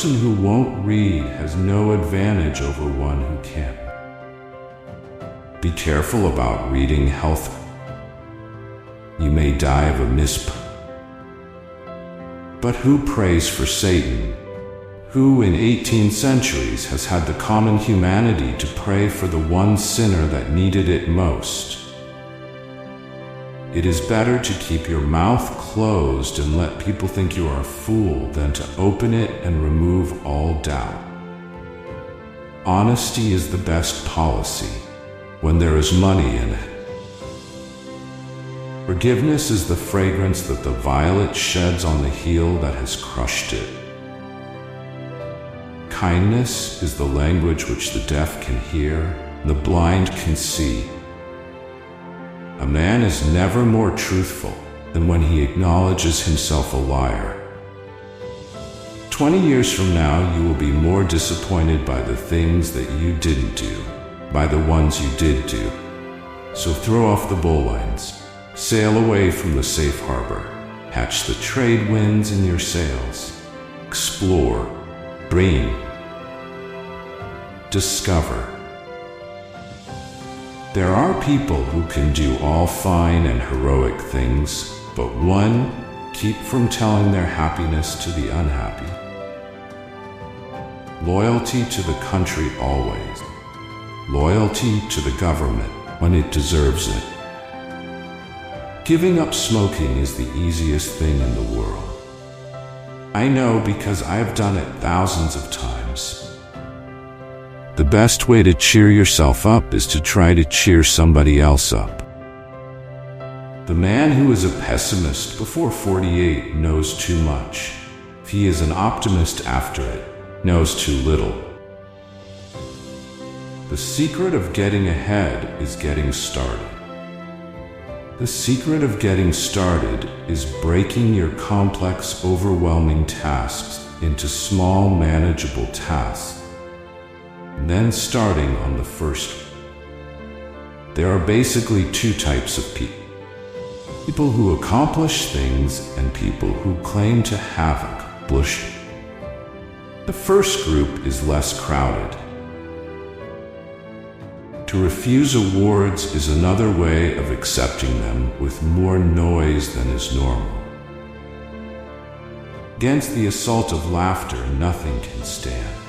person who won't read has no advantage over one who can. Be careful about reading health. You may die of a misp. But who prays for Satan? Who in 18 centuries has had the common humanity to pray for the one sinner that needed it most? It is better to keep your mouth closed and let people think you are a fool than to open it and remove all doubt. Honesty is the best policy when there is money in it. Forgiveness is the fragrance that the violet sheds on the heel that has crushed it. Kindness is the language which the deaf can hear, and the blind can see. A man is never more truthful than when he acknowledges himself a liar. 20 years from now, you will be more disappointed by the things that you didn't do, by the ones you did do. So throw off the bowlines, sail away from the safe harbor, hatch the trade winds in your sails, explore, dream, discover. There are people who can do all fine and heroic things, but one, keep from telling their happiness to the unhappy. Loyalty to the country always. Loyalty to the government when it deserves it. Giving up smoking is the easiest thing in the world. I know because I have done it thousands of times. The best way to cheer yourself up is to try to cheer somebody else up. The man who is a pessimist before 48 knows too much. If he is an optimist after it, knows too little. The secret of getting ahead is getting started. The secret of getting started is breaking your complex, overwhelming tasks into small, manageable tasks, and then starting on the first. There are basically two types of people. People who accomplish things and people who claim to have accomplished. The first group is less crowded. To refuse awards is another way of accepting them with more noise than is normal. Against the assault of laughter, nothing can stand.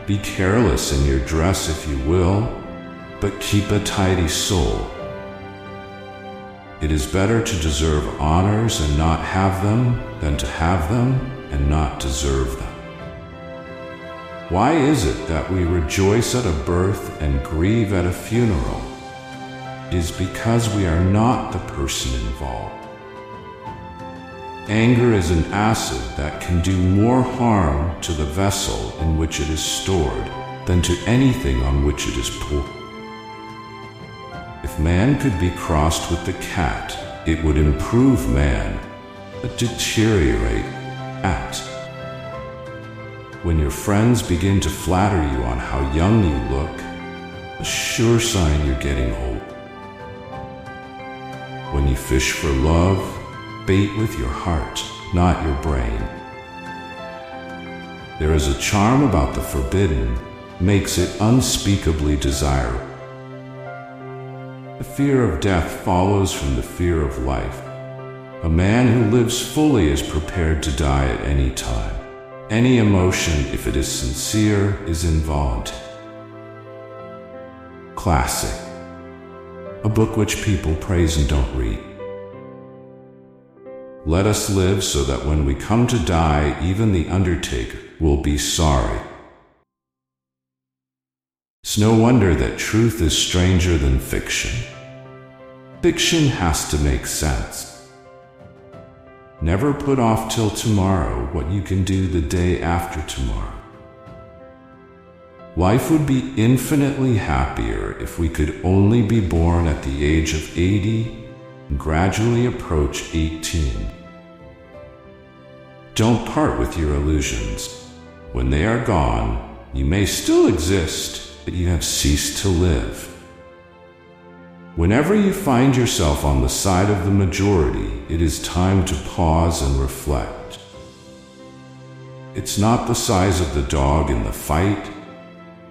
Be careless in your dress if you will, but keep a tidy soul. It is better to deserve honors and not have them than to have them and not deserve them. Why is it that we rejoice at a birth and grieve at a funeral? It is because we are not the person involved. Anger is an acid that can do more harm to the vessel in which it is stored than to anything on which it is poured. If man could be crossed with the cat, it would improve man, but deteriorate cat. When your friends begin to flatter you on how young you look, a sure sign you're getting old. When you fish for love, bait with your heart, not your brain. There is a charm about the forbidden, makes it unspeakably desirable. The fear of death follows from the fear of life. A man who lives fully is prepared to die at any time. Any emotion, if it is sincere, is involuntary. Classic. A book which people praise and don't read. Let us live so that when we come to die, even the undertaker will be sorry. It's no wonder that truth is stranger than fiction. Fiction has to make sense. Never put off till tomorrow what you can do the day after tomorrow. Life would be infinitely happier if we could only be born at the age of 80 and gradually approach 18. Don't part with your illusions. When they are gone, you may still exist, but you have ceased to live. Whenever you find yourself on the side of the majority, it is time to pause and reflect. It's not the size of the dog in the fight,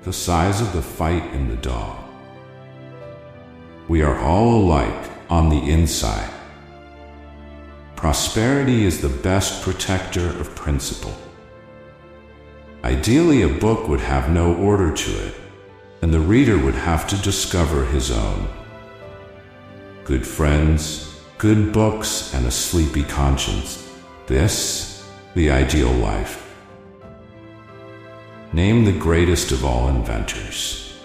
the size of the fight in the dog. We are all alike on the inside. Prosperity is the best protector of principle. Ideally, a book would have no order to it, and the reader would have to discover his own. Good friends, good books, and a sleepy conscience. This, the ideal life. Name the greatest of all inventors.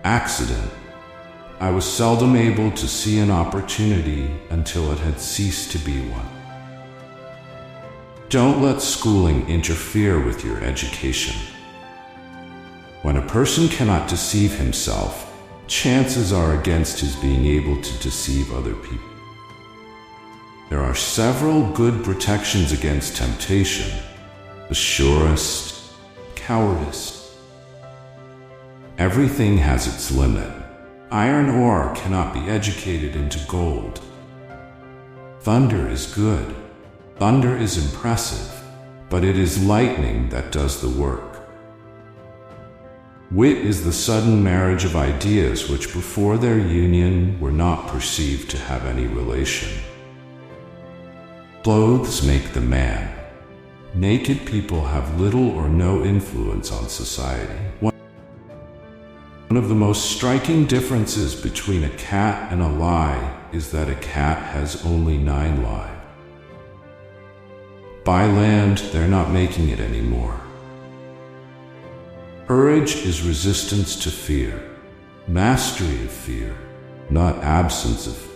Accident. I was seldom able to see an opportunity until it had ceased to be one. Don't let schooling interfere with your education. When a person cannot deceive himself, chances are against his being able to deceive other people. There are several good protections against temptation: the surest, cowardice. Everything has its limit. Iron ore cannot be educated into gold. Thunder is good. Thunder is impressive, but it is lightning that does the work. Wit is the sudden marriage of ideas which before their union were not perceived to have any relation. Clothes make the man. Naked people have little or no influence on society. One of the most striking differences between a cat and a lie is that a cat has only 9 lives. By land, they're not making it anymore. Courage is resistance to fear, mastery of fear, not absence of fear.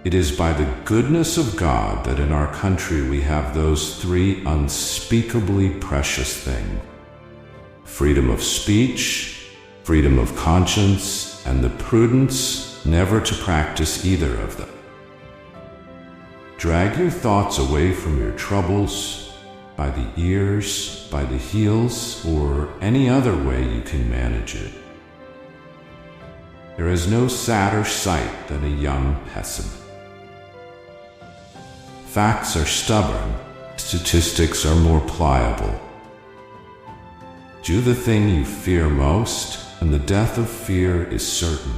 It is by the goodness of God that in our country we have those 3 unspeakably precious things: freedom of speech, freedom of conscience, and the prudence never to practice either of them. Drag your thoughts away from your troubles by the ears, by the heels, or any other way you can manage it. There is no sadder sight than a young pessimist. Facts are stubborn, statistics are more pliable. Do the thing you fear most, and the death of fear is certain.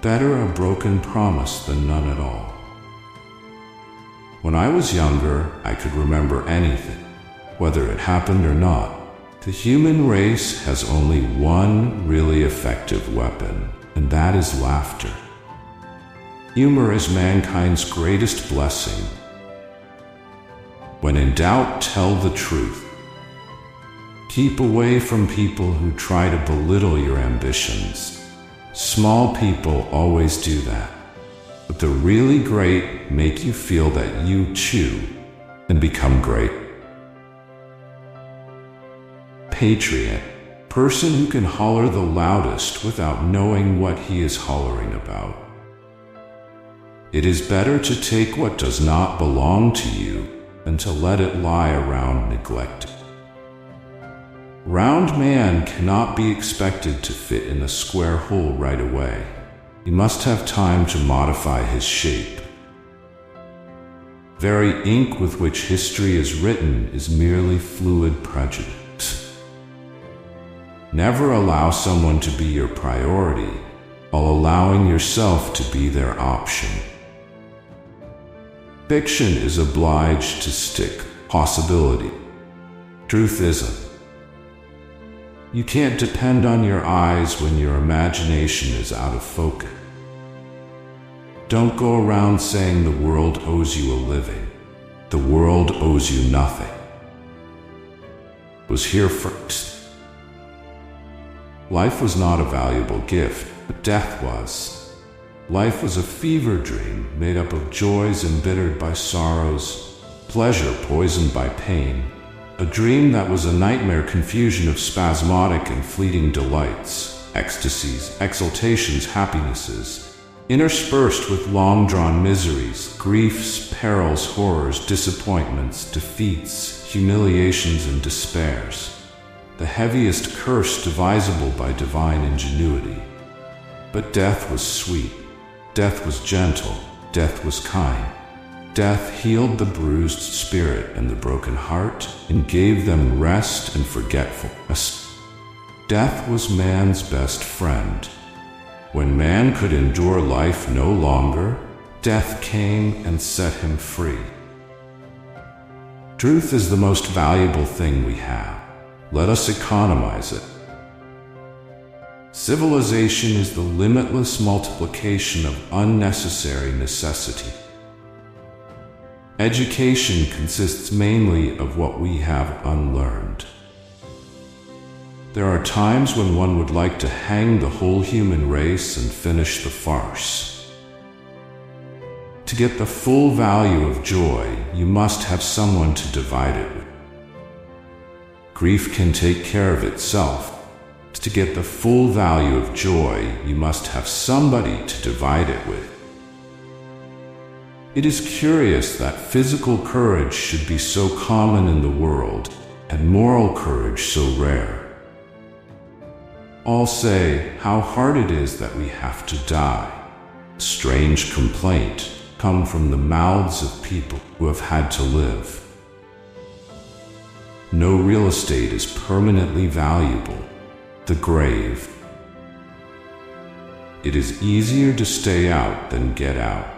Better a broken promise than none at all. When I was younger, I could remember anything, whether it happened or not. The human race has only one really effective weapon, and that is laughter. Humor is mankind's greatest blessing. When in doubt, tell the truth. Keep away from people who try to belittle your ambitions. Small people always do that. But the really great make you feel that you too can become great. Patriot, person who can holler the loudest without knowing what he is hollering about. It is better to take what does not belong to you than to let it lie around neglected. Round man cannot be expected to fit in a square hole right away. He must have time to modify his shape. Very ink with which history is written is merely fluid prejudice. Never allow someone to be your priority, while allowing yourself to be their option. Fiction is obliged to stick possibility. Truth isn't. You can't depend on your eyes when your imagination is out of focus. Don't go around saying the world owes you a living. The world owes you nothing. It was here first. Life was not a valuable gift, but death was. Life was a fever dream made up of joys embittered by sorrows, pleasure poisoned by pain, a dream that was a nightmare confusion of spasmodic and fleeting delights, ecstasies, exultations, happinesses, interspersed with long-drawn miseries, griefs, perils, horrors, disappointments, defeats, humiliations, and despairs. The heaviest curse divisible by divine ingenuity. But death was sweet. Death was gentle. Death was kind. Death healed the bruised spirit and the broken heart, and gave them rest and forgetfulness. Death was man's best friend. When man could endure life no longer, death came and set him free. Truth is the most valuable thing we have. Let us economize it. Civilization is the limitless multiplication of unnecessary necessity. Education consists mainly of what we have unlearned. There are times when one would like to hang the whole human race and finish the farce. To get the full value of joy, you must have someone to divide it with. Grief can take care of itself. To get the full value of joy, you must have somebody to divide it with. It is curious that physical courage should be so common in the world, and moral courage so rare. All say how hard it is that we have to die. Strange complaint come from the mouths of people who have had to live. No real estate is permanently valuable. The grave. It is easier to stay out than get out.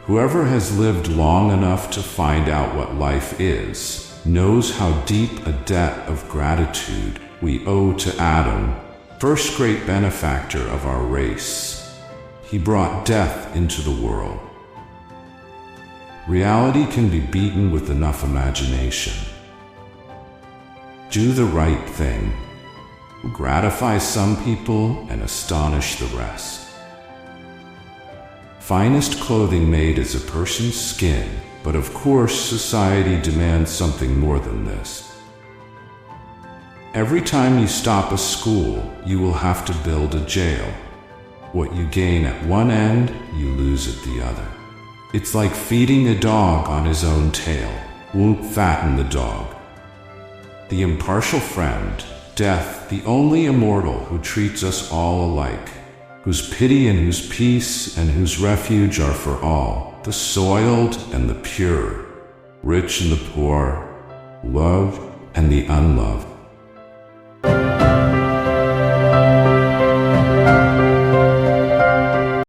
Whoever has lived long enough to find out what life is knows how deep a debt of gratitude we owe to Adam, first great benefactor of our race. He brought death into the world. Reality can be beaten with enough imagination. Do the right thing. Gratify some people and astonish the rest. Finest clothing made is a person's skin, but of course society demands something more than this. Every time you stop a school, you will have to build a jail. What you gain at one end, you lose at the other. It's like feeding a dog on his own tail. Won't fatten the dog. The impartial friend, death, the only immortal who treats us all alike, whose pity and whose peace and whose refuge are for all, the soiled and the pure, rich and the poor, loved and the unloved.